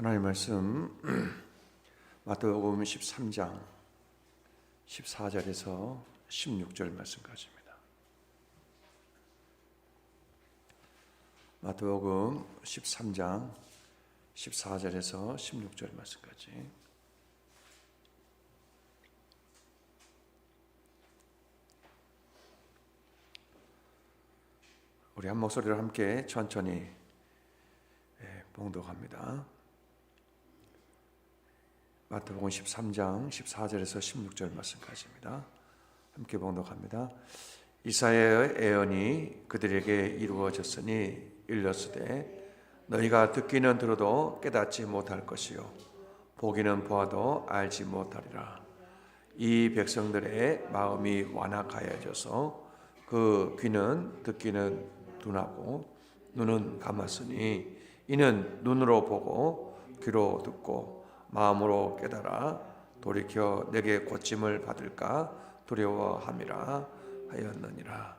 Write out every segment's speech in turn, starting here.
하나님 말씀 마태복음 13장 14절에서 16절 말씀까지입니다. 마태복음 13장 14절에서 16절 말씀까지. 우리 한 목소리로 함께 천천히 봉독합니다. 마태복음 13장 14절에서 16절 말씀까지입니다. 함께 봉독합니다. 이사야의 예언이 그들에게 이루어졌으니 일렀으되 너희가 듣기는 들어도 깨닫지 못할 것이요 보기는 보아도 알지 못하리라. 이 백성들의 마음이 완악하여져서 그 귀는 듣기는 둔하고 눈은 감았으니 이는 눈으로 보고 귀로 듣고 마음으로 깨달아 돌이켜 내게 고침을 받을까 두려워함이라 하였느니라.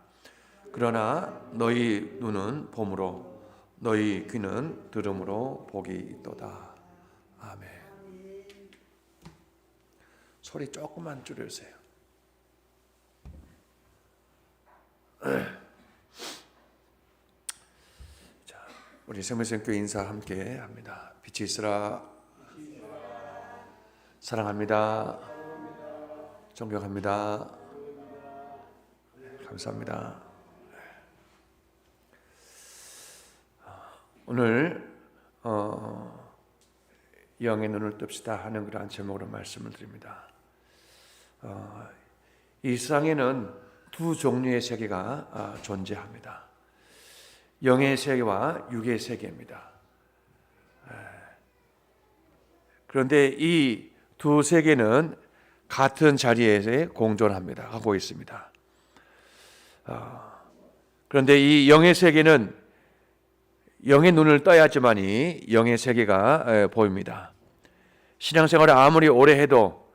그러나 너희 눈은 봄으로 너희 귀는 들음으로 복이 있도다. 아멘. 소리 조금만 줄여주세요. 자, 우리 생명선교회 인사 함께 합니다. 빛이 있으라. 사랑합니다. 존경합니다. 감사합니다. 오늘 영의 눈을 뜹시다 하는 그러한 제목으로 말씀을 드립니다. 이 세상에는 두 종류의 세계가 존재합니다. 영의 세계와 육의 세계입니다. 그런데 이 두 세계는 같은 자리에 공존합니다. 하고 있습니다. 그런데 이 영의 세계는 영의 눈을 떠야지만이 영의 세계가 보입니다. 신앙생활을 아무리 오래 해도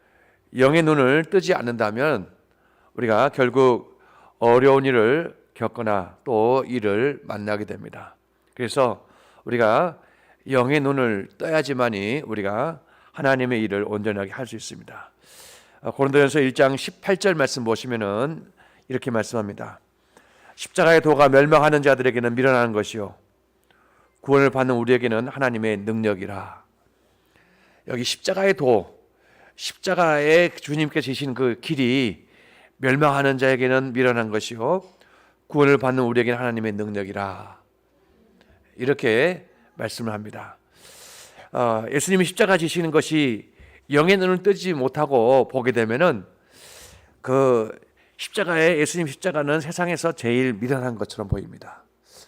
영의 눈을 뜨지 않는다면 우리가 결국 어려운 일을 겪거나 또 일을 만나게 됩니다. 그래서 우리가 영의 눈을 떠야지만이 우리가 하나님의 일을 온전하게 할 수 있습니다. 고린도전서 1장 18절 말씀 보시면은 이렇게 말씀합니다. 십자가의 도가 멸망하는 자들에게는 미련한 것이요 구원을 받는 우리에게는 하나님의 능력이라. 여기 십자가의 도, 십자가에 주님께서 지신 그 길이 멸망하는 자에게는 미련한 것이요 구원을 받는 우리에게는 하나님의 능력이라. 이렇게 말씀을 합니다. 예수님이 십자가 지시는 것이 영의 눈을 뜨지 못하고 보게 되면은 그 십자가에 예수님 십자가는 세상에서 제일 미련한 것처럼 보입니다.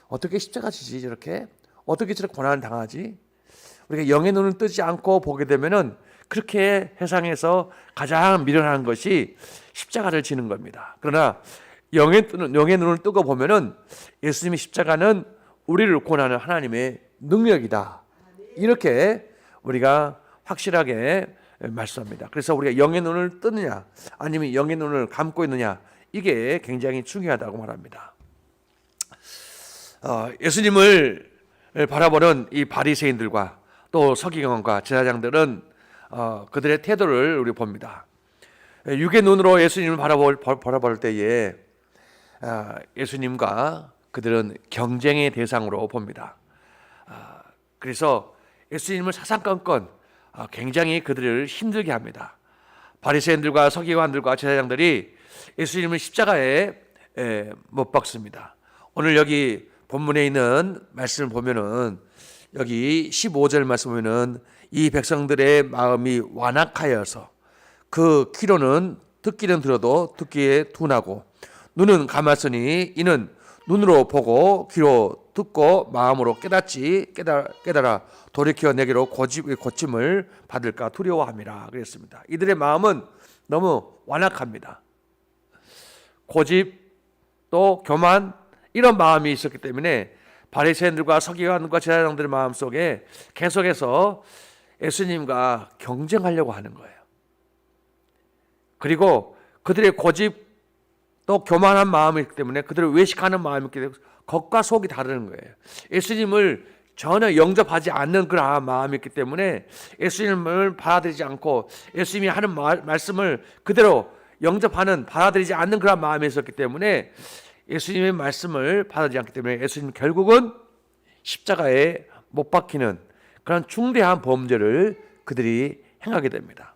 어떻게 십자가 지지 저렇게? 어떻게 저렇게 고난을 당하지? 우리가 영의 눈을 뜨지 않고 보게 되면은 그렇게 세상에서 가장 미련한 것이 십자가를 지는 겁니다. 그러나 영의 눈을 뜨고 보면은 예수님의 십자가는 우리를 구원하는 하나님의 능력이다. 이렇게 우리가 확실하게 말씀합니다. 그래서 우리가 영의 눈을 뜨느냐 아니면 영의 눈을 감고 있느냐 이게 굉장히 중요하다고 말합니다. 예수님을 바라보는 이 바리새인들과 또 서기관과 제사장들은 그들의 태도를 우리 봅니다. 육의 눈으로 예수님을 바라볼 때에 예수님과 그들은 경쟁의 대상으로 봅니다. 그래서 예수님을 사사건건 굉장히 그들을 힘들게 합니다. 바리새인들과 서기관들과 제사장들이 예수님을 십자가에 못 박습니다. 오늘 여기 본문에 있는 말씀을 보면은 여기 15절 말씀 보면은 이 백성들의 마음이 완악하여서 그 귀로는 듣기는 들어도 듣기에 둔하고 눈은 감았으니 이는 눈으로 보고 귀로 듣고 마음으로 깨달아 돌이켜 내게로 고침을 받을까 두려워함이라 그랬습니다. 이들의 마음은 너무 완악합니다. 고집 또 교만 이런 마음이 있었기 때문에 바리새인들과 서기관과 제사장들의 마음속에 계속해서 예수님과 경쟁하려고 하는 거예요. 그리고 그들의 고집 또 교만한 마음이기 때문에 그들을 외식하는 마음이 있기 때문에 겉과 속이 다르는 거예요. 예수님을 전혀 영접하지 않는 그러한 마음이 있기 때문에 예수님을 받아들이지 않고 예수님이 하는 말씀을 그대로 영접하는, 받아들이지 않는 그러한 마음이 있었기 때문에 예수님의 말씀을 받아들이지 않기 때문에 예수님 결국은 십자가에 못 박히는 그런 중대한 범죄를 그들이 행하게 됩니다.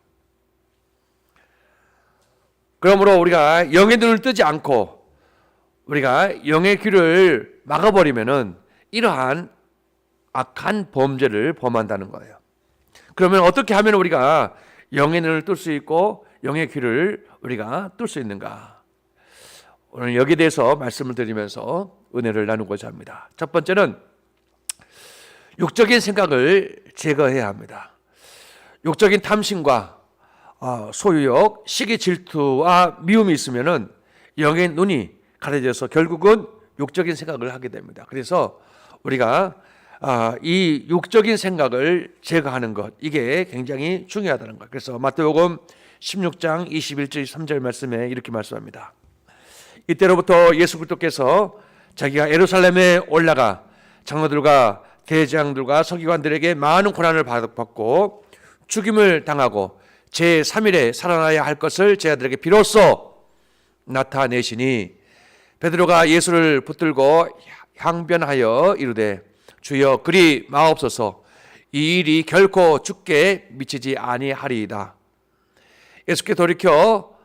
그러므로 우리가 영의 눈을 뜨지 않고 우리가 영의 귀를 막아버리면은 이러한 악한 범죄를 범한다는 거예요. 그러면 어떻게 하면 우리가 영의 눈을 뜰 수 있고 영의 귀를 우리가 뜰 수 있는가? 오늘 여기에 대해서 말씀을 드리면서 은혜를 나누고자 합니다. 첫 번째는 육적인 생각을 제거해야 합니다. 육적인 탐심과 소유욕, 시기, 질투와 미움이 있으면은 영의 눈이 가려져서 결국은 육적인 생각을 하게 됩니다. 그래서 우리가 이 육적인 생각을 제거하는 것, 이게 굉장히 중요하다는 것. 그래서 마태복음 16장 21절 3절 말씀에 이렇게 말씀합니다. 이때로부터 예수 그리스도께서 자기가 예루살렘에 올라가 장로들과 대장들과 서기관들에게 많은 고난을 받고 죽임을 당하고 제3일에 살아나야 할 것을 제자들에게 비로소 나타내시니 베드로가 예수를 붙들고 항변하여 이르되 주여 그리 마옵소서 이 일이 결코 죽게 미치지 아니하리이다. 예수께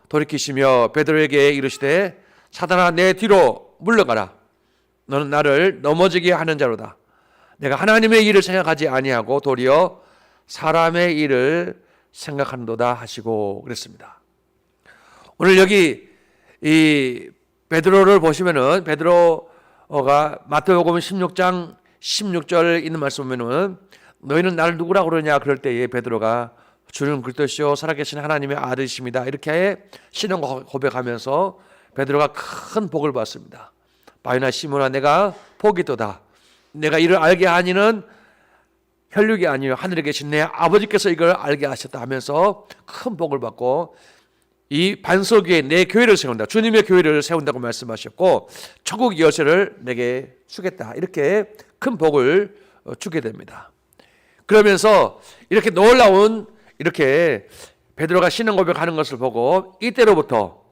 돌이키시며 베드로에게 이르시되 사단아 내 뒤로 물러가라. 너는 나를 넘어지게 하는 자로다. 내가 하나님의 일을 생각하지 아니하고 도리어 사람의 일을 생각하는도다 하시고 그랬습니다. 오늘 여기 이 베드로를 보시면은 베드로가 마태복음 16장 16절 있는 말씀 보면은 너희는 나를 누구라고 그러냐 그럴 때에 베드로가 주는 그리스도시요 살아계신 하나님의 아들이십니다. 이렇게 신앙 고백하면서 베드로가 큰 복을 받습니다. 바요나 시몬아 내가 복이 있도다. 내가 이를 알게 하니는 혈육이 아니요 하늘에 계신 내 아버지께서 이걸 알게 하셨다 하면서 큰 복을 받고 이 반석 위에 내 교회를 세운다. 주님의 교회를 세운다고 말씀하셨고 천국 열쇠를 내게 주겠다. 이렇게 큰 복을 주게 됩니다. 그러면서 이렇게 놀라운 이렇게 베드로가 신앙 고백하는 것을 보고 이때로부터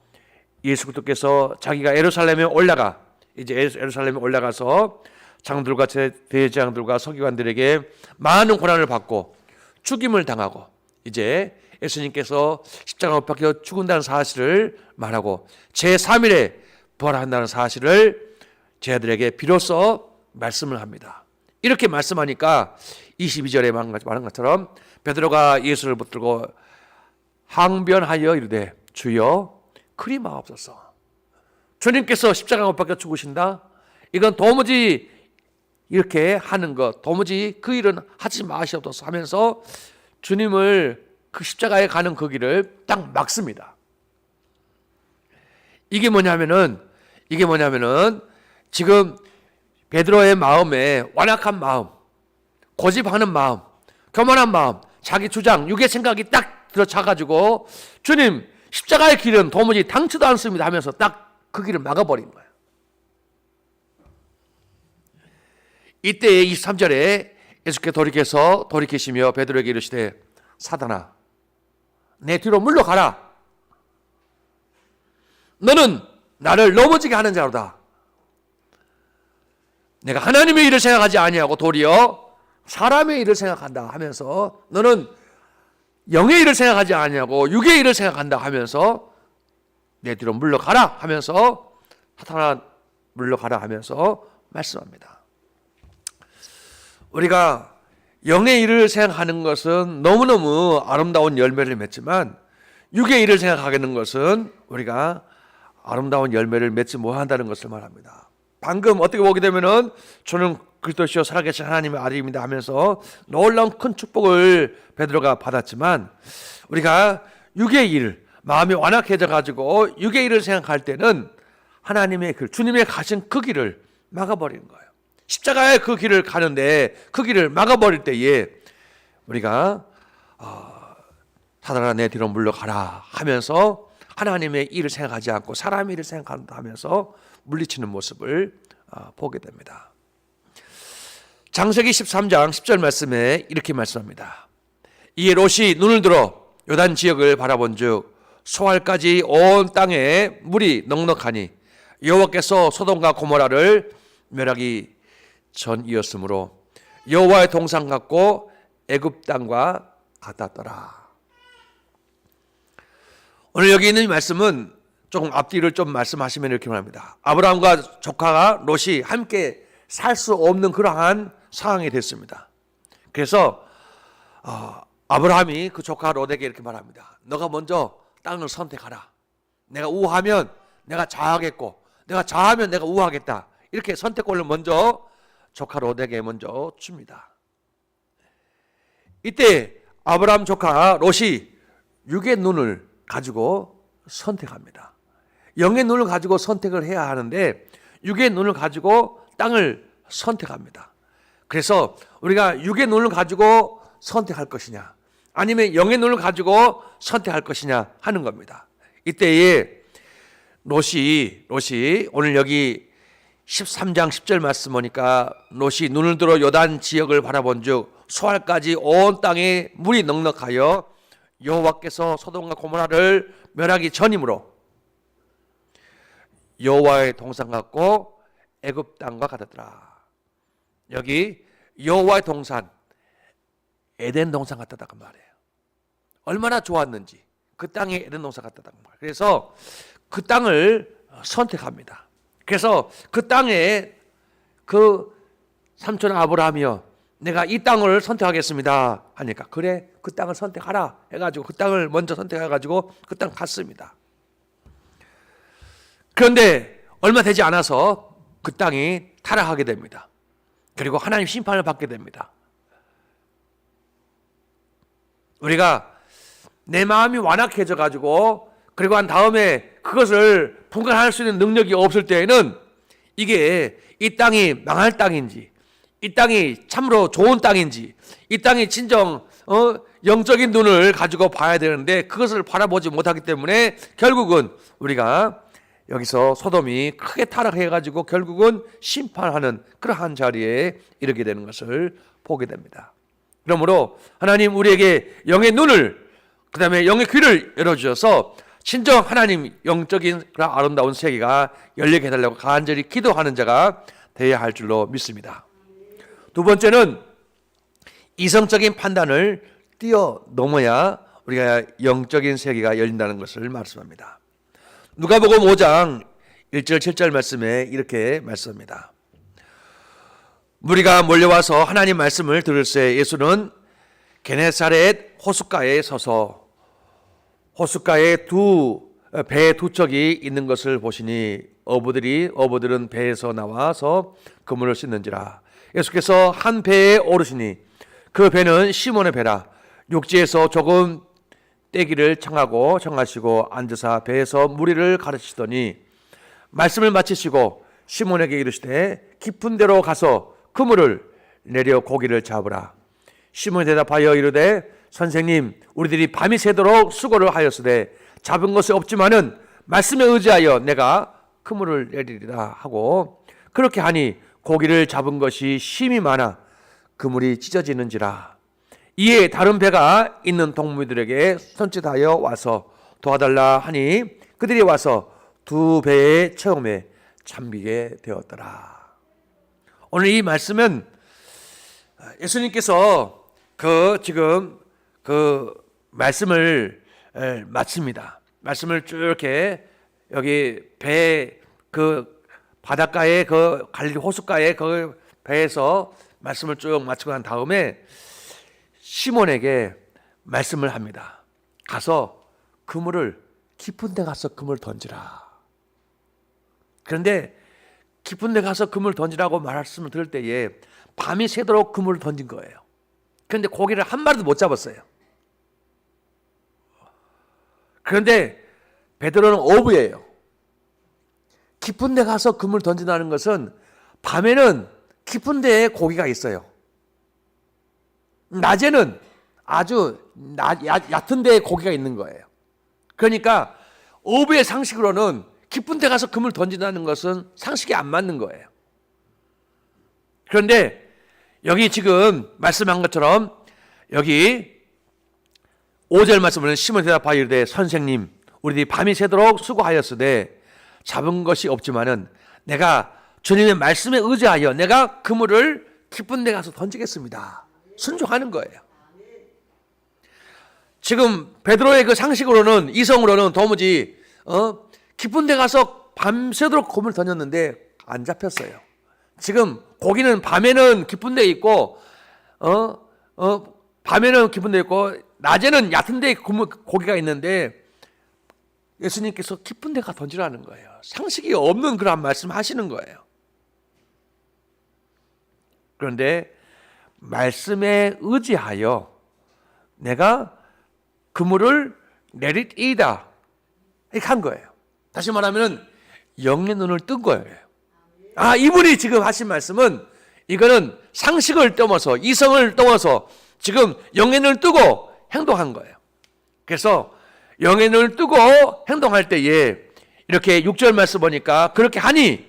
예수 그리스도께서 자기가 예루살렘에 올라가 이제 예루살렘에 올라가서 장들과 대장들과 서기관들에게 많은 고난을 받고 죽임을 당하고 이제 예수님께서 십자가 못 박혀 죽은다는 사실을 말하고 제3일에 부활한다는 사실을 제자들에게 비로소 말씀을 합니다. 이렇게 말씀하니까 22절에 말한 것처럼 베드로가 예수를 붙들고 항변하여 이르되 주여 그리 마옵소서. 주님께서 십자가 못 박혀 죽으신다? 이건 도무지 이렇게 하는 것, 도무지 그 일은 하지 마시옵소서 하면서 주님을 그 십자가에 가는 그 길을 딱 막습니다. 이게 뭐냐면은 지금 베드로의 마음에 완악한 마음, 고집하는 마음, 교만한 마음, 자기 주장, 육의 생각이 딱 들어차가지고 주님 십자가의 길은 도무지 당치도 않습니다 하면서 딱 그 길을 막아버린 거예요. 이때 23절에 예수께 돌이키시며 베드로에게 이르시되 사단아 내 뒤로 물러가라. 너는 나를 넘어지게 하는 자로다. 내가 하나님의 일을 생각하지 아니하고 도리어 사람의 일을 생각한다 하면서 너는 영의 일을 생각하지 아니하고 육의 일을 생각한다 하면서 내 뒤로 물러가라 하면서 사탄아 물러가라 하면서 말씀합니다. 우리가 영의 일을 생각하는 것은 너무너무 아름다운 열매를 맺지만 육의 일을 생각하는 것은 우리가 아름다운 열매를 맺지 못한다는 것을 말합니다. 방금 어떻게 보게 되면은 저는 그리스도시요 살아계신 하나님의 아들입니다 하면서 놀라운 큰 축복을 베드로가 받았지만 우리가 육의 일, 마음이 완악해져 가지고 육의 일을 생각할 때는 하나님의 길, 주님의 가신 그 길을 막아버리는 거예요. 십자가의 그 길을 가는데 그 길을 막아버릴 때에 우리가 사단아 내 뒤로 물러가라 하면서 하나님의 일을 생각하지 않고 사람의 일을 생각한다 하면서 물리치는 모습을 보게 됩니다. 창세기 13장 10절 말씀에 이렇게 말씀합니다. 이에 롯이 눈을 들어 요단 지역을 바라본즉 소알까지 온 땅에 물이 넉넉하니 여호와께서 소돔과 고모라를 멸하기 전이었으므로 여호와의 동상 같고 애굽 땅과 같았더라. 오늘 여기 있는 이 말씀은 조금 앞뒤를 좀 말씀하시면 이렇게 말합니다. 아브라함과 조카가 롯이 함께 살 수 없는 그러한 상황이 됐습니다. 그래서 아브라함이 그 조카 롯에게 이렇게 말합니다. 너가 먼저 땅을 선택하라. 내가 우하면 내가 좌하겠고 내가 좌하면 내가 우하겠다. 이렇게 선택권을 먼저 조카 롯에게 먼저 줍니다. 이때 아브라함 조카 롯이 육의 눈을 가지고 선택합니다. 영의 눈을 가지고 선택을 해야 하는데 육의 눈을 가지고 땅을 선택합니다. 그래서 우리가 육의 눈을 가지고 선택할 것이냐 아니면 영의 눈을 가지고 선택할 것이냐 하는 겁니다. 이때에 롯이 오늘 여기 13장 10절 말씀 보니까 롯이 눈을 들어 요단 지역을 바라본즉 소알까지 온 땅에 물이 넉넉하여 여호와께서 소돔과 고모라를 멸하기 전이므로 여호와의 동산 같고 애굽 땅과 같았더라. 여기 여호와의 동산 에덴 동산 같았다고 말해요. 얼마나 좋았는지 그 땅이 에덴 동산 같았다고 말해요. 그래서 그 땅을 선택합니다. 그래서 그 땅에 그 삼촌 아브라함이요 내가 이 땅을 선택하겠습니다 하니까 그래 그 땅을 선택하라 해가지고 그 땅을 먼저 선택해가지고 그 땅 갔습니다. 그런데 얼마 되지 않아서 그 땅이 타락하게 됩니다. 그리고 하나님 심판을 받게 됩니다. 우리가 내 마음이 완악해져 가지고 그리고 한 다음에 그것을 분간할 수 있는 능력이 없을 때에는 이게 이 땅이 망할 땅인지 이 땅이 참으로 좋은 땅인지 이 땅이 진정 영적인 눈을 가지고 봐야 되는데 그것을 바라보지 못하기 때문에 결국은 우리가 여기서 소돔이 크게 타락해가지고 결국은 심판하는 그러한 자리에 이르게 되는 것을 보게 됩니다. 그러므로 하나님 우리에게 영의 눈을 그 다음에 영의 귀를 열어주셔서 진정 하나님 영적인 그런 아름다운 세계가 열리게 해달라고 간절히 기도하는 자가 되어야 할 줄로 믿습니다. 두 번째는 이성적인 판단을 뛰어넘어야 우리가 영적인 세계가 열린다는 것을 말씀합니다. 누가복음 5장 1절 7절 말씀에 이렇게 말씀합니다. 무리가 몰려와서 하나님 말씀을 들을새 예수는 게네사렛 호숫가에 서서 호숫가에 배 두 척이 있는 것을 보시니 어부들은 배에서 나와서 그물을 씻는지라. 예수께서 한 배에 오르시니 그 배는 시몬의 배라. 육지에서 조금 떼기를 청하시고 앉으사 배에서 무리를 가르치시더니 말씀을 마치시고 시몬에게 이르시되 깊은 데로 가서 그물을 내려 고기를 잡으라. 시몬이 대답하여 이르되 선생님 우리들이 밤이 새도록 수고를 하였으되 잡은 것이 없지만은 말씀에 의지하여 내가 그물을 내리리라 하고 그렇게 하니 고기를 잡은 것이 심히 많아 그물이 찢어지는지라. 이에 다른 배가 있는 동무들에게 손짓하여 와서 도와달라 하니 그들이 와서 두 배의 처음에 잠기게 되었더라. 오늘 이 말씀은 예수님께서 지금 말씀을 마칩니다. 말씀을 쭉 이렇게 여기 바닷가에 갈릴리 호숫가에 배에서 말씀을 쭉 마치고 난 다음에 시몬에게 말씀을 합니다. 가서 그물을 깊은 데 가서 그물 던지라. 그런데 깊은 데 가서 그물 던지라고 말씀을 들을 때에 밤이 새도록 그물을 던진 거예요. 그런데 고기를 한 마리도 못 잡았어요. 그런데 베드로는 어부예요. 깊은 데 가서 그물 던진다는 것은 밤에는 깊은 데에 고기가 있어요. 낮에는 아주 얕은 데에 고기가 있는 거예요. 그러니까 어부의 상식으로는 깊은 데 가서 그물 던진다는 것은 상식이 안 맞는 거예요. 그런데 여기 지금 말씀한 것처럼 여기 5절 말씀은 시몬 대답하여 이르되 선생님 우리들이 밤이 새도록 수고하였으되 잡은 것이 없지만은 내가 주님의 말씀에 의지하여 내가 그물을 깊은 데 가서 던지겠습니다. 순종하는 거예요. 지금 베드로의 그 상식으로는 이성으로는 도무지 깊은 데 가서 밤새도록 그물을 던졌는데 안 잡혔어요. 지금 고기는 밤에는 깊은 데 있고 밤에는 깊은 데 있고 낮에는 얕은 데 고기가 있는데 예수님께서 깊은 데 가 던지라는 거예요. 상식이 없는 그런 말씀 하시는 거예요. 그런데 말씀에 의지하여 내가 그물을 내리이다 이렇게 한 거예요. 다시 말하면 영의 눈을 뜬 거예요. 이분이 지금 하신 말씀은 이거는 상식을 넘어서 이성을 넘어서 지금 영의 눈을 뜨고 행동한 거예요. 그래서 영의 눈을 뜨고 행동할 때에 이렇게 6절 말씀 보니까 그렇게 하니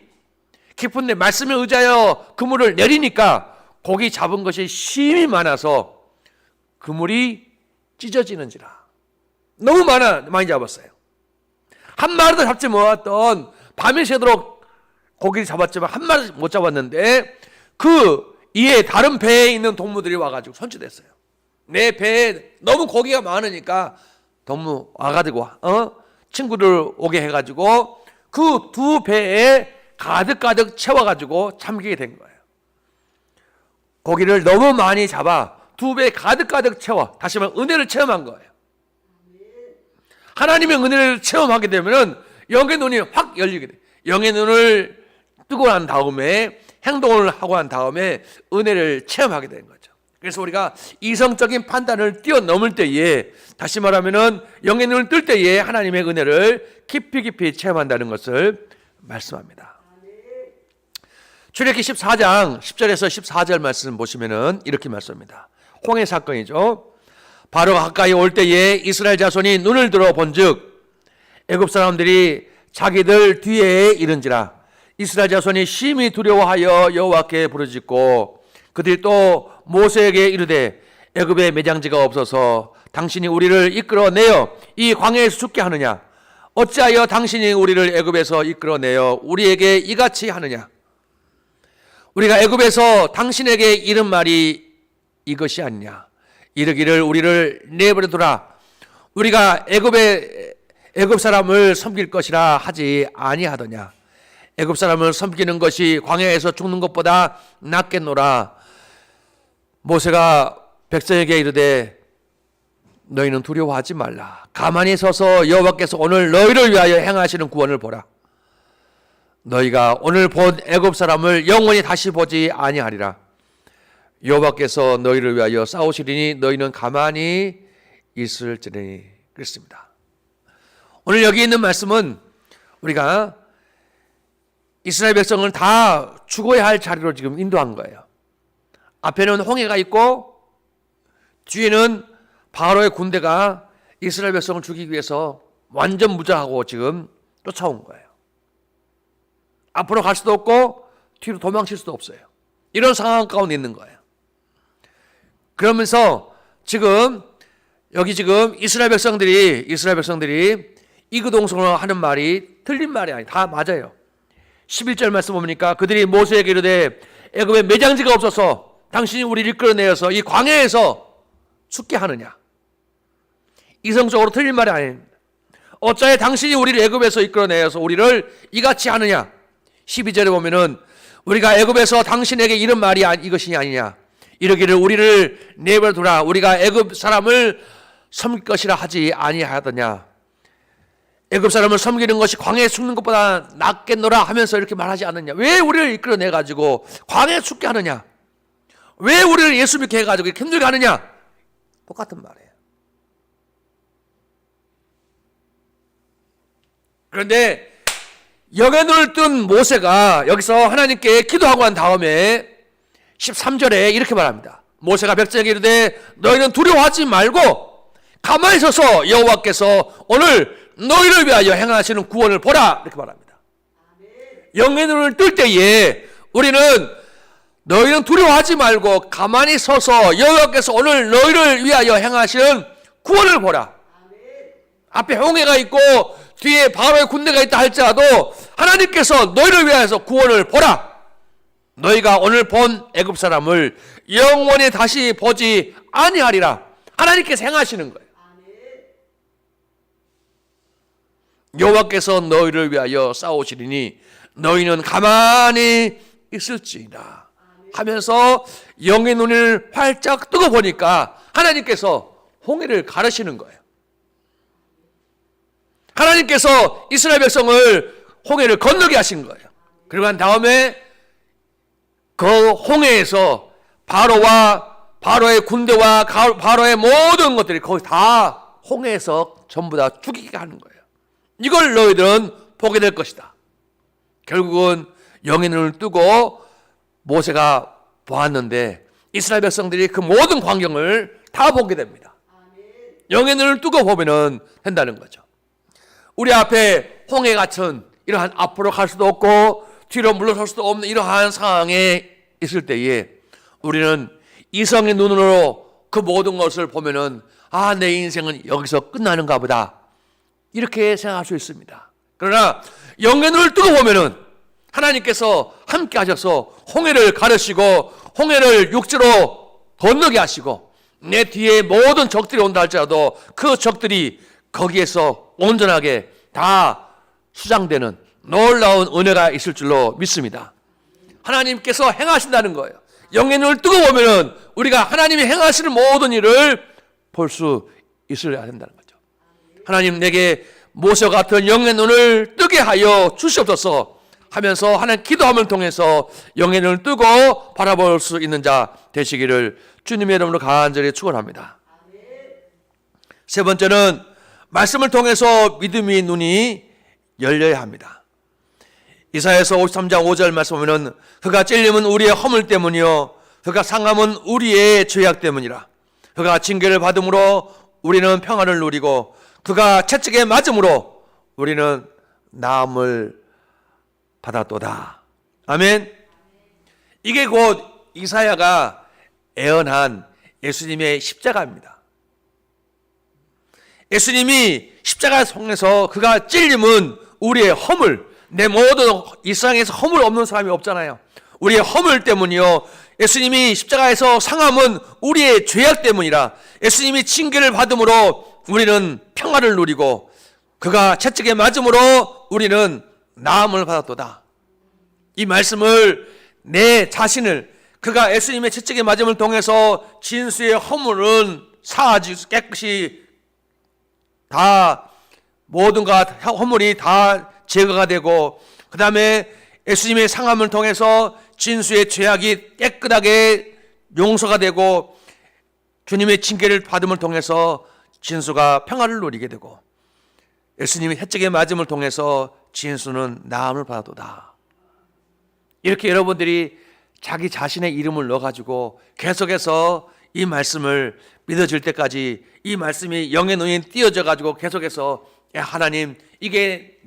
깊은 데 말씀에 의지하여 그물을 내리니까 고기 잡은 것이 심히 많아서 그물이 찢어지는지라. 너무 많이 잡았어요. 한 마리도 잡지 못했던 밤이 새도록 고기를 잡았지만 한 마리 못 잡았는데 그 이에 다른 배에 있는 동무들이 와가지고 선취됐어요. 내 배에 너무 고기가 많으니까 동무 와가지고 친구들 오게 해가지고 그 두 배에 가득 채워가지고 참기게 된 거예요. 고기를 너무 많이 잡아 두 배에 가득 채워 다시 말하면 은혜를 체험한 거예요. 하나님의 은혜를 체험하게 되면 영의 눈이 확 열리게 돼요. 영의 눈을 뜨고 난 다음에 행동을 하고 난 다음에 은혜를 체험하게 되는 거죠. 그래서 우리가 이성적인 판단을 뛰어넘을 때에 다시 말하면 영의 눈을 뜰 때에 하나님의 은혜를 깊이 체험한다는 것을 말씀합니다. 출애굽기 14장 10절에서 14절 말씀 보시면은 이렇게 말씀합니다. 홍해 사건이죠. 바로 가까이 올 때에 이스라엘 자손이 눈을 들어 본즉 애굽 사람들이 자기들 뒤에 이른지라. 이스라엘 자손이 심히 두려워하여 여호와께 부르짖고 그들이 또 모세에게 이르되 애굽에 매장지가 없어서 당신이 우리를 이끌어내어 이 광야에서 죽게 하느냐? 어찌하여 당신이 우리를 애굽에서 이끌어내어 우리에게 이같이 하느냐? 우리가 애굽에서 당신에게 이른 말이 이것이 아니냐? 이르기를 우리를 내버려두라. 우리가 애굽 사람을 섬길 것이라 하지 아니하더냐? 애굽 사람을 섬기는 것이 광야에서 죽는 것보다 낫겠노라. 모세가 백성에게 이르되 너희는 두려워하지 말라. 가만히 서서 여호와께서 오늘 너희를 위하여 행하시는 구원을 보라. 너희가 오늘 본 애굽 사람을 영원히 다시 보지 아니하리라. 여호와께서 너희를 위하여 싸우시리니 너희는 가만히 있을지니. 그렇습니다. 오늘 여기 있는 말씀은 우리가 이스라엘 백성을 다 죽어야 할 자리로 지금 인도한 거예요. 앞에는 홍해가 있고 뒤에는 바로의 군대가 이스라엘 백성을 죽이기 위해서 완전 무장하고 지금 쫓아온 거예요. 앞으로 갈 수도 없고 뒤로 도망칠 수도 없어요. 이런 상황 가운데 있는 거예요. 그러면서 지금 여기 지금 이스라엘 백성들이 이그동성을 하는 말이 틀린 말이 아니에요. 다 맞아요. 11절 말씀 보니까 그들이 모세에게 이르되 애굽에 매장지가 없어서 당신이 우리를 이끌어내어서 이 광야에서 죽게 하느냐? 이성적으로 틀린 말이 아닙니다. 어찌하여 당신이 우리를 애굽에서 이끌어내어서 우리를 이같이 하느냐? 12절에 보면은 우리가 애굽에서 당신에게 이런 말이 이것이 아니냐? 이르기를 우리를 내버려두라. 우리가 애굽 사람을 섬길 것이라 하지 아니하더냐? 애굽 사람을 섬기는 것이 광야에 죽는 것보다 낫겠노라 하면서 이렇게 말하지 않느냐? 왜 우리를 이끌어내 가지고 광야에 죽게 하느냐? 왜 우리를 예수 믿게 해가지고 이렇게 힘들게 하느냐? 똑같은 말이에요. 그런데 영의 눈을 뜬 모세가 여기서 하나님께 기도하고 난 다음에 13절에 이렇게 말합니다. 모세가 백성에게 이르되 너희는 두려워하지 말고 가만히 서서 여호와께서 오늘 너희를 위하여 행하시는 구원을 보라 이렇게 말합니다. 영의 눈을 뜰 때에 우리는 너희는 두려워하지 말고 가만히 서서 여호와께서 오늘 너희를 위하여 행하시는 구원을 보라. 앞에 홍해가 있고 뒤에 바로의 군대가 있다 할지라도 하나님께서 너희를 위하여서 구원을 보라. 너희가 오늘 본 애굽 사람을 영원히 다시 보지 아니하리라. 하나님께서 행하시는 거예요. 여호와께서 너희를 위하여 싸우시리니 너희는 가만히 있을지니라 하면서 영의 눈을 활짝 뜨고 보니까 하나님께서 홍해를 가르시는 거예요. 하나님께서 이스라엘 백성을 홍해를 건너게 하신 거예요. 그리고 난 다음에 그 홍해에서 바로의 군대와 바로의 모든 것들이 거의 다 홍해에서 전부 다 죽이게 하는 거예요. 이걸 너희들은 보게 될 것이다. 결국은 영의 눈을 뜨고 모세가 보았는데 이스라엘 백성들이 그 모든 광경을 다 보게 됩니다. 영의 눈을 뜨고 보면 된다는 거죠. 우리 앞에 홍해 같은 이러한 앞으로 갈 수도 없고 뒤로 물러설 수도 없는 이러한 상황에 있을 때에 우리는 이성의 눈으로 그 모든 것을 보면은 내 인생은 여기서 끝나는가 보다 이렇게 생각할 수 있습니다. 그러나 영의 눈을 뜨고 보면은 하나님께서 함께 하셔서 홍해를 가르시고 홍해를 육지로 건너게 하시고 내 뒤에 모든 적들이 온다 할지라도 그 적들이 거기에서 온전하게 다 수장되는 놀라운 은혜가 있을 줄로 믿습니다. 하나님께서 행하신다는 거예요. 영의 눈을 뜨고 보면은 우리가 하나님이 행하시는 모든 일을 볼 수 있어야 된다는 거죠. 하나님 내게 모세 같은 영의 눈을 뜨게 하여 주시옵소서 하면서 하나님 기도함을 통해서 영의 눈을 뜨고 바라볼 수 있는 자 되시기를 주님의 이름으로 간절히 축원합니다. 세 번째는 말씀을 통해서 믿음의 눈이 열려야 합니다. 이사야서 53장 5절 말씀 보면은 그가 찔림은 우리의 허물 때문이요 그가 상함은 우리의 죄악 때문이라. 그가 징계를 받음으로 우리는 평안을 누리고 그가 채찍에 맞음으로 우리는 나음을 받았도다. 아멘. 이게 곧 이사야가 예언한 예수님의 십자가입니다. 예수님이 십자가 통해서 그가 찔림은 우리의 허물, 내 모든 이 세상에서 허물 없는 사람이 없잖아요. 우리의 허물 때문이요. 예수님이 십자가에서 상함은 우리의 죄악 때문이라. 예수님이 징계를 받음으로 우리는 평화를 누리고 그가 채찍에 맞음으로 우리는 나음을 받았도다. 이 말씀을 내 자신을 그가 예수님의 채찍에 맞음을 통해서 진수의 허물은 사하지 깨끗이 다 모든 것 허물이 다 제거가 되고 그 다음에 예수님의 상함을 통해서 진수의 죄악이 깨끗하게 용서가 되고 주님의 징계를 받음을 통해서 진수가 평화를 누리게 되고 예수님의 채찍에 맞음을 통해서 진수는 나음을 받아도다. 이렇게 여러분들이 자기 자신의 이름을 넣어가지고 계속해서 이 말씀을 믿어질 때까지 이 말씀이 영의 눈이 띄어져가지고 계속해서 하나님 이게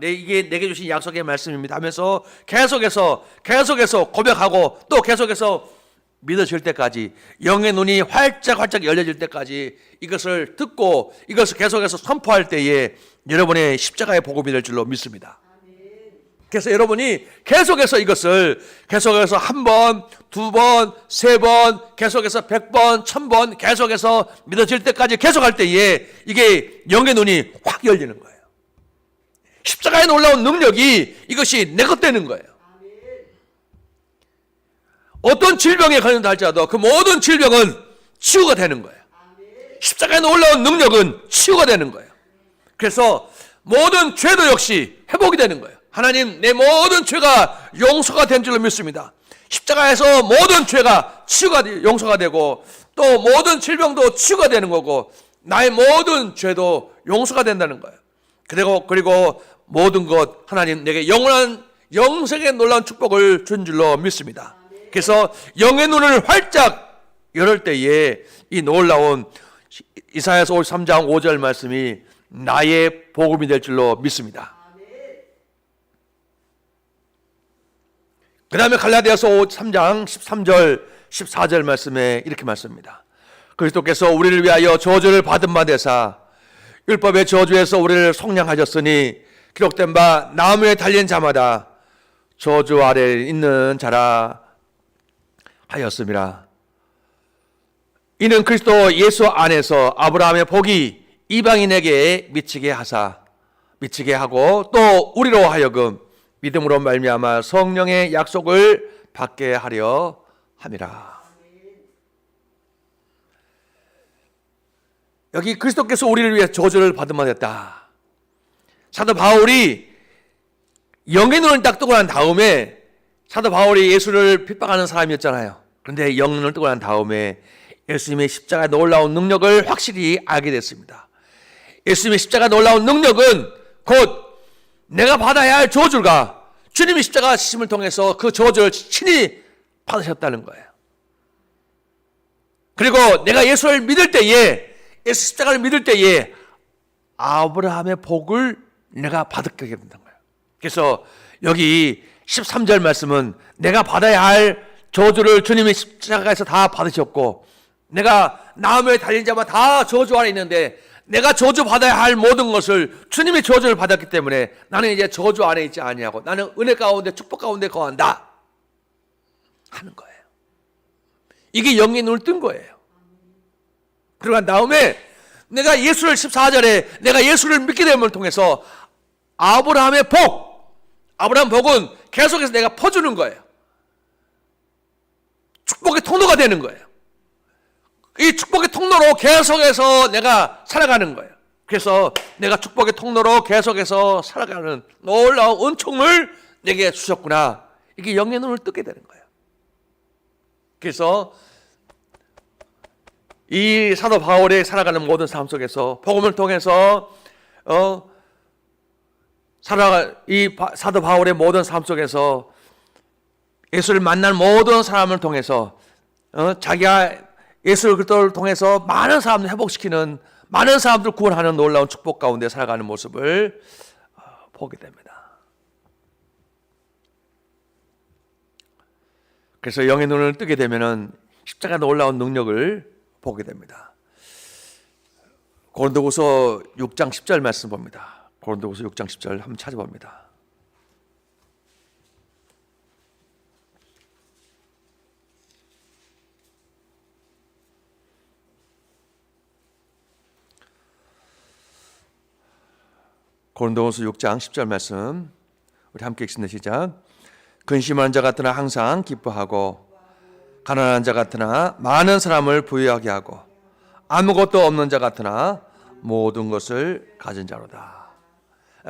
이게 내게 주신 약속의 말씀입니다 하면서 계속해서 고백하고 또 계속해서 믿어질 때까지 영의 눈이 활짝 열려질 때까지 이것을 듣고 이것을 계속해서 선포할 때에 여러분의 십자가의 복음이 될 줄로 믿습니다. 그래서 여러분이 계속해서 이것을 계속해서 한 번, 두 번, 세 번, 계속해서 100번, 1000번 계속해서 믿어질 때까지 계속할 때에 이게 영의 눈이 확 열리는 거예요. 십자가에 놀라운 능력이 이것이 내 것 되는 거예요. 어떤 질병에 걸린다 할지라도 그 모든 질병은 치유가 되는 거예요. 십자가에 놀라운 능력은 치유가 되는 거예요. 그래서 모든 죄도 역시 회복이 되는 거예요. 하나님 내 모든 죄가 용서가 된 줄로 믿습니다. 십자가에서 모든 죄가 용서가 되고 또 모든 질병도 치유가 되는 거고 나의 모든 죄도 용서가 된다는 거예요. 그리고 모든 것 하나님 내게 영원한 영생의 놀라운 축복을 준 줄로 믿습니다. 그래서 영의 눈을 활짝 열을 때에 이 놀라운 이사야서 53장 5절 말씀이 나의 복음이 될 줄로 믿습니다. 그 다음에 갈라디아서 3장 13절 14절 말씀에 이렇게 말씀합니다. 그리스도께서 우리를 위하여 저주를 받은 바 되사 율법의 저주에서 우리를 속량하셨으니 기록된 바 나무에 달린 자마다 저주 아래에 있는 자라 하였음이라. 이는 그리스도 예수 안에서 아브라함의 복이 이방인에게 미치게 하고 또 우리로 하여금 믿음으로 말미암아 성령의 약속을 받게 하려 함이라. 여기 그리스도께서 우리를 위해 저주를 받은 바 됐다. 사도 바울이 영의 눈을 딱 뜨고 난 다음에, 사도 바울이 예수를 핍박하는 사람이었잖아요. 그런데 영의 눈을 뜨고 난 다음에 예수님의 십자가의 놀라운 능력을 확실히 알게 됐습니다. 예수님의 십자가의 놀라운 능력은 곧 내가 받아야 할 저주가 주님의 십자가 지심을 통해서 그 저주를 친히 받으셨다는 거예요. 그리고 내가 예수를 믿을 때에, 예수 십자가를 믿을 때에 아브라함의 복을 내가 받게 된다는 거예요. 그래서 여기 13절 말씀은 내가 받아야 할 저주를 주님이 십자가에서 다 받으셨고, 내가 나무에 달린 자만 다 저주 아래 있는데 내가 저주 받아야 할 모든 것을 주님이 저주를 받았기 때문에 나는 이제 저주 안에 있지 아니하고 나는 은혜 가운데 축복 가운데 거한다 하는 거예요. 이게 영의 눈을 뜬 거예요. 그러고 난 다음에 내가 예수를 14절에 내가 예수를 믿게 됨을 통해서 아브라함의 아브라함 복은 계속해서 내가 퍼주는 거예요. 축복의 통로가 되는 거예요. 이 축복의 통로로 계속해서 내가 살아가는 거예요. 그래서 내가 축복의 통로로 계속해서 살아가는 놀라운 은총을 내게 주셨구나. 이게 영의 눈을 뜨게 되는 거예요. 그래서 이 사도 바울의 살아가는 모든 삶 속에서 복음을 통해서 이 사도 바울의 모든 삶 속에서 예수를 만난 모든 사람을 통해서 자기가 예수 그리스도를 통해서 많은 사람들 회복시키는, 많은 사람들 구원하는 놀라운 축복 가운데 살아가는 모습을 보게 됩니다. 그래서 영의 눈을 뜨게 되면은 십자가의 놀라운 능력을 보게 됩니다. 고린도후서 6장 10절 말씀 봅니다. 고린도후서 6장 10절 한번 찾아봅니다. 고린도후서 6장 10절 말씀 우리 함께 읽습니다. 시작. 근심한 자 같으나 항상 기뻐하고 가난한 자 같으나 많은 사람을 부유하게 하고 아무것도 없는 자 같으나 모든 것을 가진 자로다.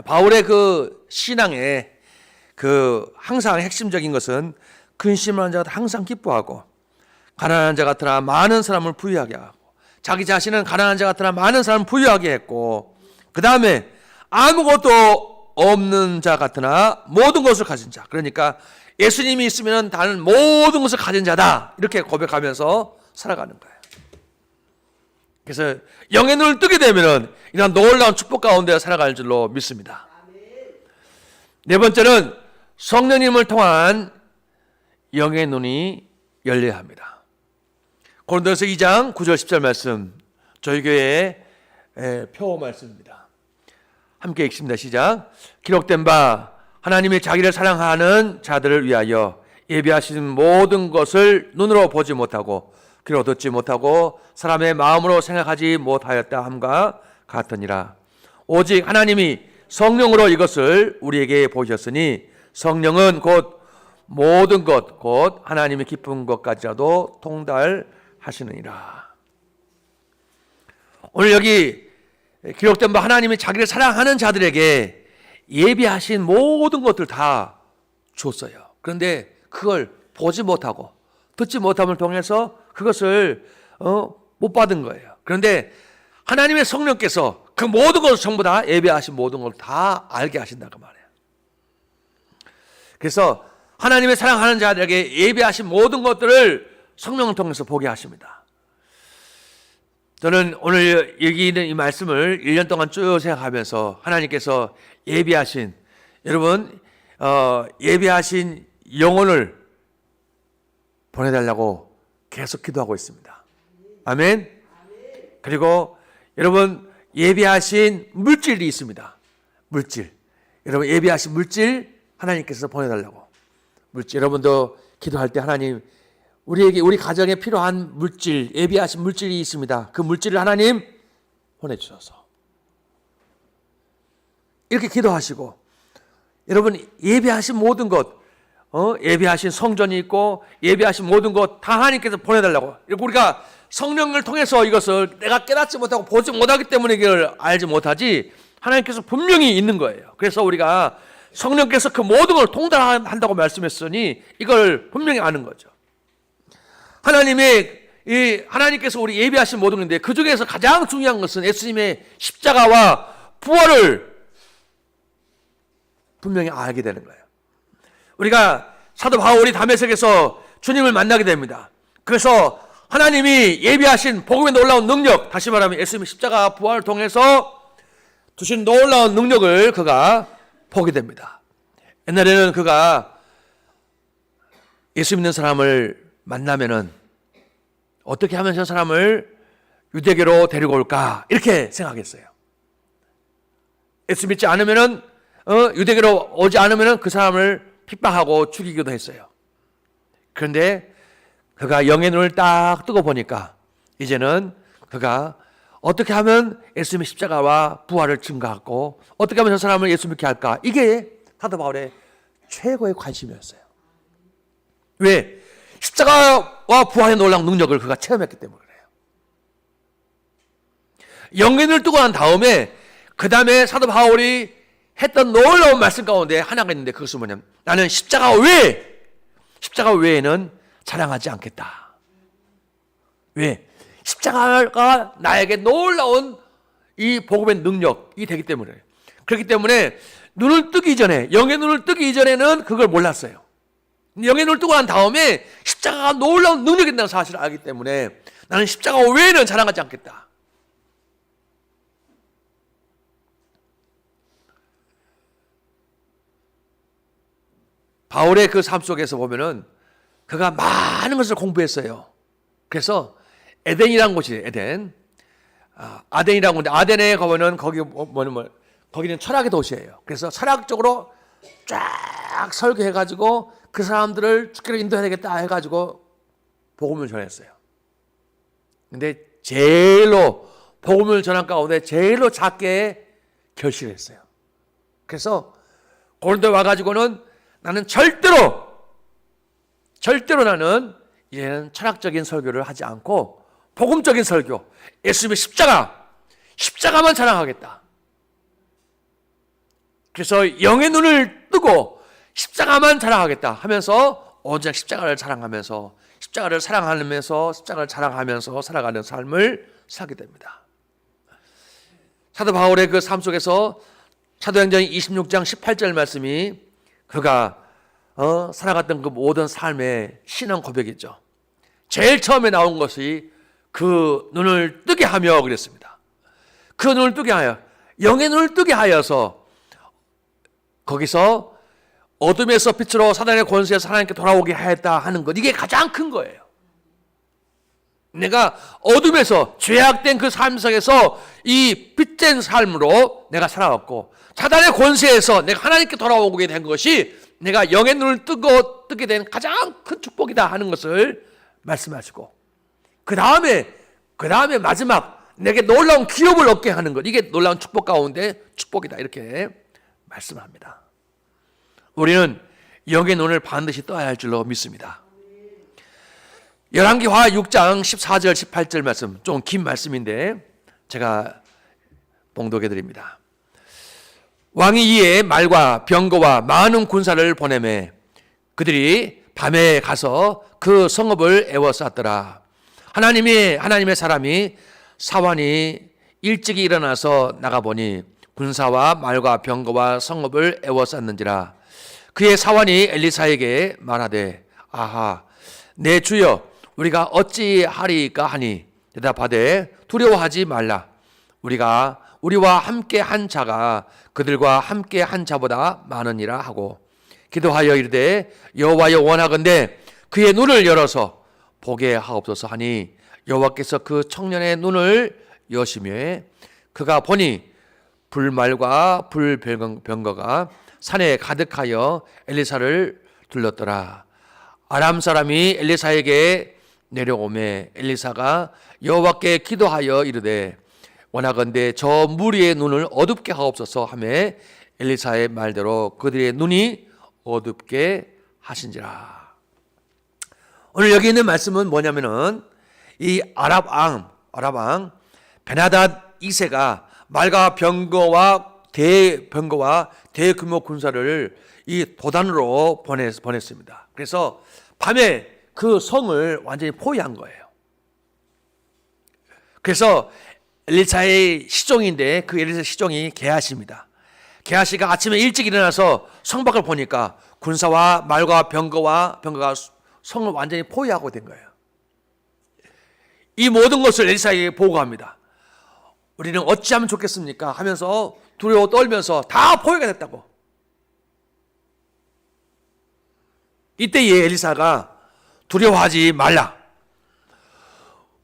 바울의 그 신앙의 그 항상 핵심적인 것은 근심한 자 같으나 항상 기뻐하고 가난한 자 같으나 많은 사람을 부유하게 하고, 자기 자신은 가난한 자 같으나 많은 사람을 부유하게 했고, 그 다음에 아무것도 없는 자 같으나 모든 것을 가진 자, 그러니까 예수님이 있으면 나는 모든 것을 가진 자다 이렇게 고백하면서 살아가는 거예요. 그래서 영의 눈을 뜨게 되면 이런 놀라운 축복 가운데 살아갈 줄로 믿습니다. 네 번째는 성령님을 통한 영의 눈이 열려야 합니다. 고린도서 2장 9절 10절 말씀 저희 교회의 표 말씀입니다. 함께 읽습니다. 시작. 기록된 바 하나님이 자기를 사랑하는 자들을 위하여 예비하신 모든 것을 눈으로 보지 못하고 귀로 듣지 못하고 사람의 마음으로 생각하지 못하였다 함과 같으니라. 오직 하나님이 성령으로 이것을 우리에게 보셨으니 성령은 곧 모든 것 곧 하나님의 깊은 것까지라도 통달하시느니라. 오늘 여기 기록된 바 하나님이 자기를 사랑하는 자들에게 예비하신 모든 것들 다 줬어요. 그런데 그걸 보지 못하고 듣지 못함을 통해서 그것을 못 받은 거예요. 그런데 하나님의 성령께서 그 모든 것을 전부 다 예비하신 모든 걸 다 알게 하신다고 말해요. 그래서 하나님의 사랑하는 자들에게 예비하신 모든 것들을 성령을 통해서 보게 하십니다. 저는 오늘 여기 있는 이 말씀을 1년 동안 쭉 생각하면서 하나님께서 예비하신, 여러분 예비하신 영혼을 보내달라고 계속 기도하고 있습니다. 아멘. 그리고 여러분 예비하신 물질이 있습니다. 물질. 여러분 예비하신 물질 하나님께서 보내달라고. 물질. 여러분도 기도할 때 하나님 우리에게 우리 가정에 필요한 물질, 예비하신 물질이 있습니다. 그 물질을 하나님 보내주셔서. 이렇게 기도하시고 여러분 예비하신 모든 것 예비하신 성전이 있고 예비하신 모든 것 다 하나님께서 보내달라고. 우리가 성령을 통해서 이것을 내가 깨닫지 못하고 보지 못하기 때문에 이걸 알지 못하지 하나님께서 분명히 있는 거예요. 그래서 우리가 성령께서 그 모든 걸 통달한다고 말씀했으니 이걸 분명히 아는 거죠. 하나님께서 우리 예비하신 모든 건데 그 중에서 가장 중요한 것은 예수님의 십자가와 부활을 분명히 알게 되는 거예요. 우리가 사도 바울이 다메섹에서 주님을 만나게 됩니다. 그래서 하나님이 예비하신 복음에 놀라운 능력, 다시 말하면 예수님의 십자가 부활을 통해서 주신 놀라운 능력을 그가 보게 됩니다. 옛날에는 그가 예수 믿는 사람을 만나면은 어떻게 하면 저 사람을 유대교로 데리고 올까 이렇게 생각했어요. 예수 믿지 않으면은 유대교로 오지 않으면은 그 사람을 핍박하고 죽이기도 했어요. 그런데 그가 영의 눈을 딱 뜨고 보니까 이제는 그가 어떻게 하면 예수님의 십자가와 부활을 증거하고 어떻게 하면 저 사람을 예수 믿게 할까? 이게 사도 바울의 최고의 관심이었어요. 왜? 십자가와 부활의 놀라운 능력을 그가 체험했기 때문에 그래요. 영의 눈을 뜨고 난 다음에 그 다음에 사도 바울이 했던 놀라운 말씀 가운데 하나가 있는데 그것은 뭐냐면 나는 십자가 외에는 자랑하지 않겠다. 왜? 십자가가 나에게 놀라운 이 복음의 능력이 되기 때문에 그렇기 때문에 눈을 뜨기 전에 영의 눈을 뜨기 이전에는 그걸 몰랐어요. 영의 눈을 뜨고 난 다음에 십자가가 놀라운 능력이 있다는 사실을 알기 때문에 나는 십자가 외에는 자랑하지 않겠다. 바울의 그 삶 속에서 보면은 그가 많은 것을 공부했어요. 그래서 에덴이라는 곳이에요. 에덴. 아덴이라는 곳인데 아덴에 가면은 거기는 철학의 도시예요. 그래서 철학적으로 쫙 설교해가지고 그 사람들을 주께로 인도해야 되겠다 해가지고 복음을 전했어요. 근데 복음을 전한 가운데 제일로 작게 결실했어요. 그래서 고린도에 와가지고는 나는 절대로 나는 이제는 철학적인 설교를 하지 않고 복음적인 설교, 예수님의 십자가만 자랑하겠다. 그래서 영의 눈을 뜨고 십자가만 자랑하겠다 하면서 오직 십자가를 자랑하면서 십자가를 사랑하면서 십자가를 자랑하면서 살아가는 삶을 살게 됩니다. 사도 바울의 그 삶 속에서 사도행전 26장 18절 말씀이 그가 살아갔던 그 모든 삶의 신앙 고백이죠. 제일 처음에 나온 것이 그 눈을 뜨게 하며 그랬습니다. 그 눈을 뜨게 하여 영의 눈을 뜨게 하여서 거기서 어둠에서 빛으로 사단의 권세에서 하나님께 돌아오게 하였다 하는 것, 이게 가장 큰 거예요. 내가 어둠에서 죄악된 그 삶 속에서 이 빛된 삶으로 내가 살아왔고 사단의 권세에서 내가 하나님께 돌아오게 된 것이 내가 영의 눈을 뜨게 된 가장 큰 축복이다 하는 것을 말씀하시고 그 다음에 마지막 내게 놀라운 기업을 얻게 하는 것, 이게 놀라운 축복 가운데 축복이다 이렇게 말씀합니다. 우리는 영의 눈을 반드시 떠야 할 줄로 믿습니다. 열왕기하 6장 14절 18절 말씀, 좀 긴 말씀인데 제가 봉독해 드립니다. 왕이 이에 말과 병거와 많은 군사를 보내매 그들이 밤에 가서 그 성읍을 에워쌌더라. 하나님의 사람이 사환이 일찍이 일어나서 나가보니 군사와 말과 병거와 성읍을 에워쌌는지라. 그의 사환이 엘리사에게 말하되 아하 내 주여 우리가 어찌하리까 하니 대답하되 두려워하지 말라. 우리와 함께 한 자가 그들과 함께 한 자보다 많으니라 하고 기도하여 이르되 여호와여 원하건대 그의 눈을 열어서 보게 하옵소서 하니 여호와께서 그 청년의 눈을 여시며 그가 보니 불말과 불병거가 산에 가득하여 엘리사를 둘렀더라. 아람 사람이 엘리사에게 내려오매 엘리사가 여호와께 기도하여 이르되 원하건대 저 무리의 눈을 어둡게 하옵소서 하매 엘리사의 말대로 그들의 눈이 어둡게 하신지라. 오늘 여기 있는 말씀은 뭐냐면은 이 아랍 왕 베나닷 2세가 말과 병거와 대규모 군사를 이 도단으로 보냈습니다. 그래서 밤에 그 성을 완전히 포위한 거예요. 그래서 엘리사의 시종인데 그 엘리사 시종이 게하시입니다. 게하시가 아침에 일찍 일어나서 성 밖을 보니까 군사와 말과 병거가 성을 완전히 포위하고 된 거예요. 이 모든 것을 엘리사에게 보고합니다. 우리는 어찌하면 좋겠습니까? 하면서 두려워 떨면서 다 포위가 됐다고. 이때에 엘리사가 두려워하지 말라.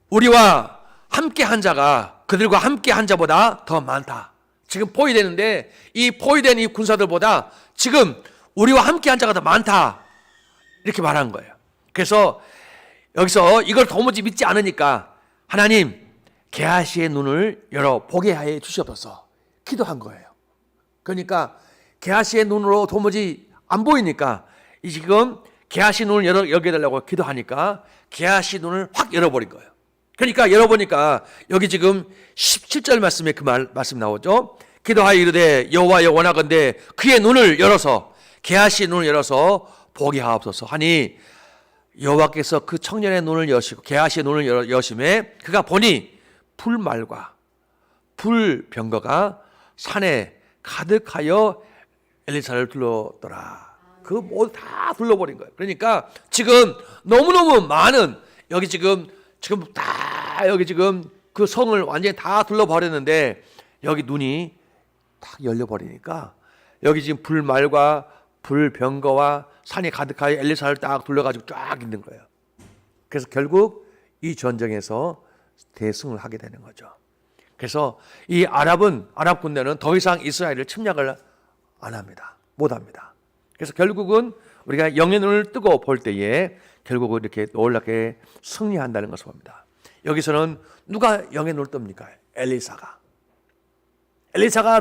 우리와 함께 한 자가 그들과 함께 한 자보다 더 많다. 지금 포위되는데 이 포위된 이 군사들보다 지금 우리와 함께 한 자가 더 많다. 이렇게 말한 거예요. 그래서 여기서 이걸 도무지 믿지 않으니까 하나님 게하시의 눈을 열어 보게 해 주시옵소서 기도한 거예요. 그러니까 게하시의 눈으로 도무지 안 보이니까 지금 게하시 눈을 열게 해달라고 기도하니까 게하시 눈을 확 열어버린 거예요. 그러니까 열어보니까 여기 지금 17절 말씀에 그 말씀 나오죠. 기도하여 이르되 여호와여 원하건대 그의 눈을 열어서 게하시 눈을 열어서 보게 하옵소서 하니 여호와께서 그 청년의 눈을 여시고 게하시의 눈을 여심에 그가 보니 불말과 불병거가 산에 가득하여 엘리사를 둘렀더라. 그 모두 다 둘러버린 거예요. 그러니까 지금 너무너무 많은 여기 지금 그 성을 완전히 다 둘러버렸는데 여기 눈이 딱 열려버리니까 여기 지금 불말과 불병거와 산이 가득하여 엘리사를 딱 둘러가지고 쫙 있는 거예요. 그래서 결국 이 전쟁에서 대승을 하게 되는 거죠. 그래서 이 아랍 군대는 더 이상 이스라엘을 침략을 안 합니다. 못 합니다. 그래서 결국은 우리가 영의 눈을 뜨고 볼 때에 결국은 이렇게 놀랍게 승리한다는 것을 봅니다. 여기서는 누가 영의 눈을 뜹니까? 엘리사가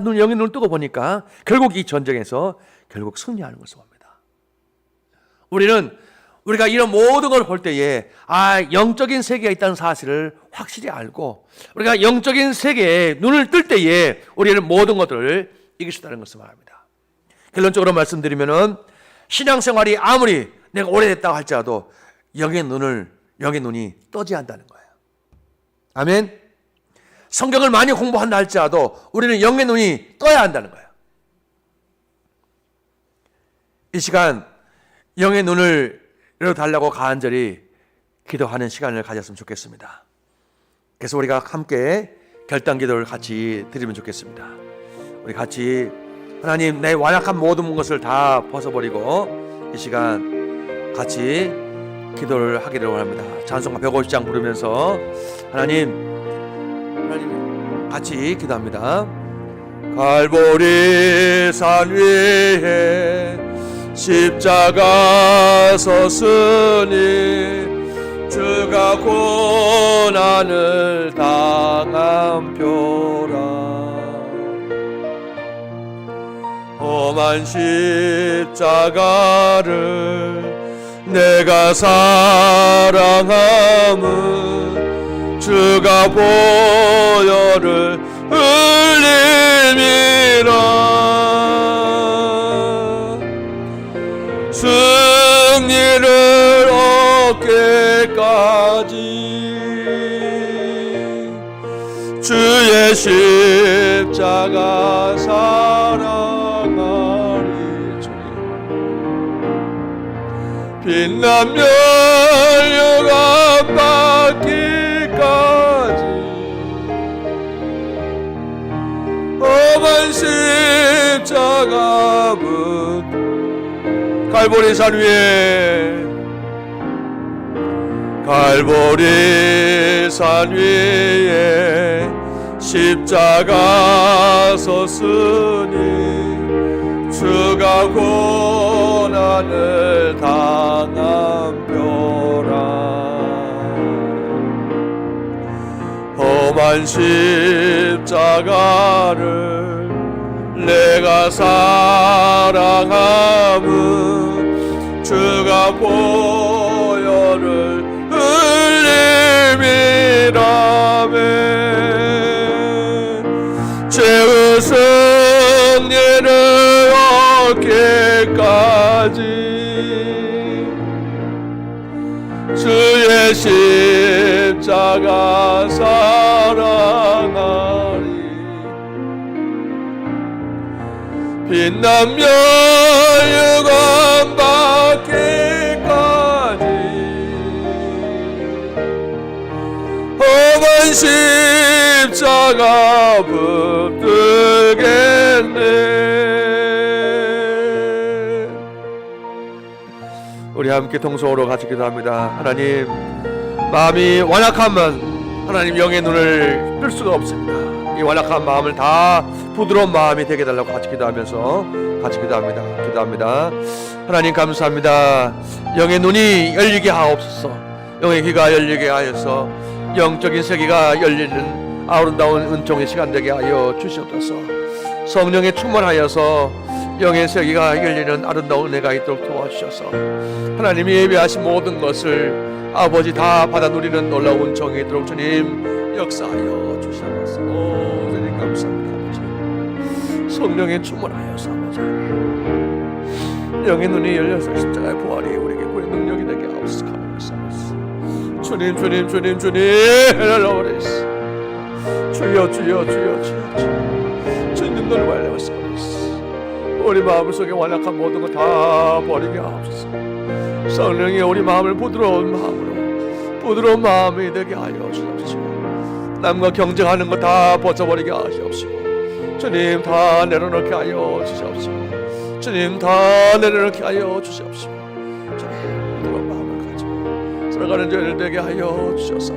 영의 눈을 뜨고 보니까 결국 이 전쟁에서 결국 승리하는 것을 봅니다. 우리가 이런 모든 걸 볼 때에 영적인 세계가 있다는 사실을 확실히 알고 우리가 영적인 세계에 눈을 뜰 때에 우리는 모든 것들을 이길 수 있다는 것을 말합니다. 결론적으로 말씀드리면은 신앙생활이 아무리 내가 오래됐다고 할지라도 영의 눈이 떠져야 한다는 거예요. 아멘. 성경을 많이 공부한다 할지라도 우리는 영의 눈이 떠야 한다는 거예요. 이 시간 영의 눈을 열어달라고 간절히 기도하는 시간을 가졌으면 좋겠습니다. 그래서 우리가 함께 결단 기도를 같이 드리면 좋겠습니다. 우리 같이 하나님 내 완악한 모든 것을 다 벗어버리고 이 시간 같이 기도를 하기를 원합니다. 찬송가 150장 부르면서 하나님 같이 기도합니다. 갈보리 산 위에 십자가 섰으니 주가 고난을 당한 표라. 험한 십자가를 내가 사랑함은 주가 보혈을 흘림이라. 승리를 얻게까지 주의 십자가 사랑하리. 빛나며 영광 받기까지 험한 십자가 붙 갈보리 산 위에 갈보리 산 위에 십자가 섰으니 주가 고난을 당한 뼈라 험한 십자가를 내가 사랑함은 주가 보혈을 흘림이라며 죄의 승리를 얻기까지 주의 십자가 사랑하리 빛나며 유감 받기까지 험한 십자가 붙들겠네. 우리 함께 통성으로 같이 기도합니다. 하나님, 마음이 완악하면 하나님 영의 눈을 뜰 수가 없습니다. 이 완악한 마음을 다 부드러운 마음이 되게 해달라고 같이 기도하면서 같이 기도합니다. 하나님 감사합니다. 영의 눈이 열리게 하옵소서. 영의 귀가 열리게 하여서 영적인 세계가 열리는 아름다운 은총의 시간 되게 하여 주시옵소서. 성령에 충만하여서 영의 세계가 열리는 아름다운 은혜가 있도록 도와주셔서 하나님이 예배하신 모든 것을 아버지 다 받아 누리는 놀라운 은총이 있도록 주님 역사하여 주시옵소서. 주님 감사합니다. 아버지 성령에 충만하여서 아버지 영의 눈이 열려서 십자가의 부활이 우리에게 구의 능력이 되게 하옵소서. 주님 헬렐로레스 주여 주님 너를 말려서 우리 마음 속에 완악한 모든 것 다 버리게 하옵소서. 성령이 우리 마음을 부드러운 마음이 되게 하여 주옵시고 남과 경쟁하는 것 다 벗어버리게 하시옵시고 주님 다 내려놓게 하여 주시옵시고 주님 다 내려놓게 하여 주시옵시고 주님 부드러운 마음을 가지고 살아가는 저희를 되게 하여 주셔서